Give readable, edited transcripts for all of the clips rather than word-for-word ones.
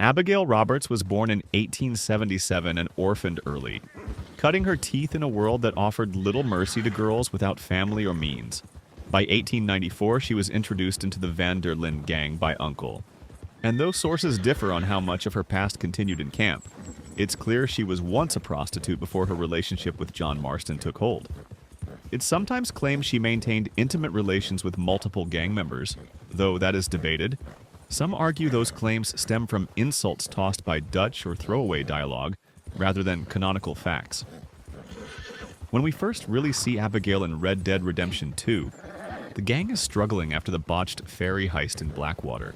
Abigail Roberts was born in 1877 and orphaned early, cutting her teeth in a world that offered little mercy to girls without family or means. By 1894, she was introduced into the Van der Linde gang by Uncle. And though sources differ on how much of her past continued in camp, it's clear she was once a prostitute before her relationship with John Marston took hold. It's sometimes claimed she maintained intimate relations with multiple gang members, though that is debated. Some argue those claims stem from insults tossed by Dutch or throwaway dialogue, rather than canonical facts. When we first really see Abigail in Red Dead Redemption 2, the gang is struggling after the botched ferry heist in Blackwater.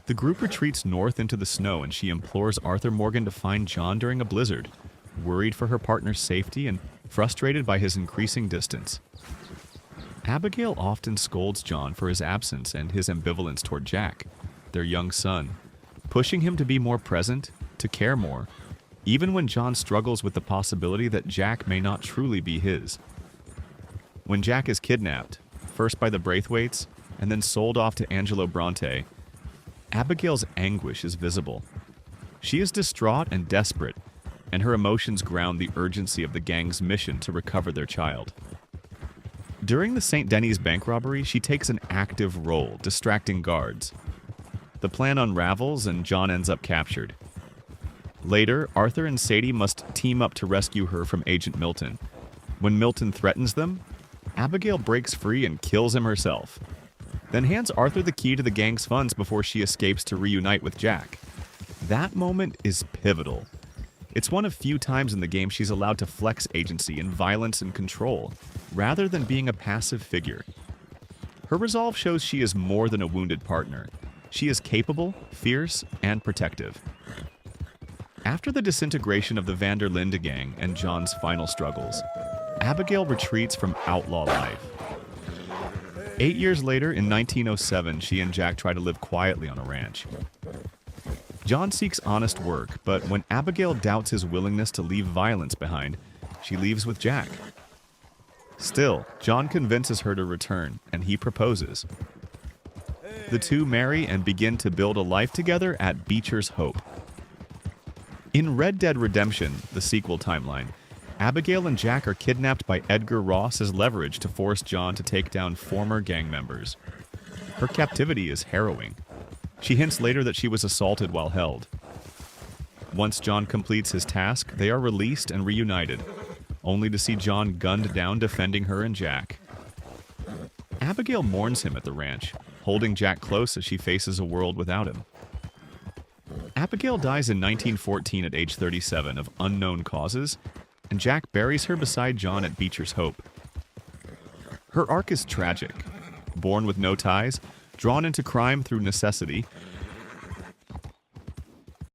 The group retreats north into the snow and she implores Arthur Morgan to find John during a blizzard, worried for her partner's safety and frustrated by his increasing distance. Abigail often scolds John for his absence and his ambivalence toward Jack, their young son, pushing him to be more present, to care more, even when John struggles with the possibility that Jack may not truly be his. When Jack is kidnapped, first by the Braithwaites and then sold off to Angelo Bronte, Abigail's anguish is visible. She is distraught and desperate, and her emotions ground the urgency of the gang's mission to recover their child. During the St. Denis bank robbery, she takes an active role, distracting guards. The plan unravels and John ends up captured. Later, Arthur and Sadie must team up to rescue her from Agent Milton. When Milton threatens them, Abigail breaks free and kills him herself, then hands Arthur the key to the gang's funds before she escapes to reunite with Jack. That moment is pivotal. It's one of few times in the game she's allowed to flex agency in violence and control, rather than being a passive figure. Her resolve shows she is more than a wounded partner. She is capable, fierce, and protective. After the disintegration of the Van der Linde gang and John's final struggles, Abigail retreats from outlaw life. 8 years later, in 1907, she and Jack try to live quietly on a ranch. John seeks honest work, but when Abigail doubts his willingness to leave violence behind, she leaves with Jack. Still, John convinces her to return, and he proposes. The two marry and begin to build a life together at Beecher's Hope. In Red Dead Redemption, the sequel timeline, Abigail and Jack are kidnapped by Edgar Ross as leverage to force John to take down former gang members. Her captivity is harrowing. She hints later that she was assaulted while held. Once John completes his task, they are released and reunited, only to see John gunned down defending her and Jack. Abigail mourns him at the ranch, holding Jack close as she faces a world without him. Abigail dies in 1914 at age 37 of unknown causes, and Jack buries her beside John at Beecher's Hope. Her arc is tragic. Born with no ties, drawn into crime through necessity,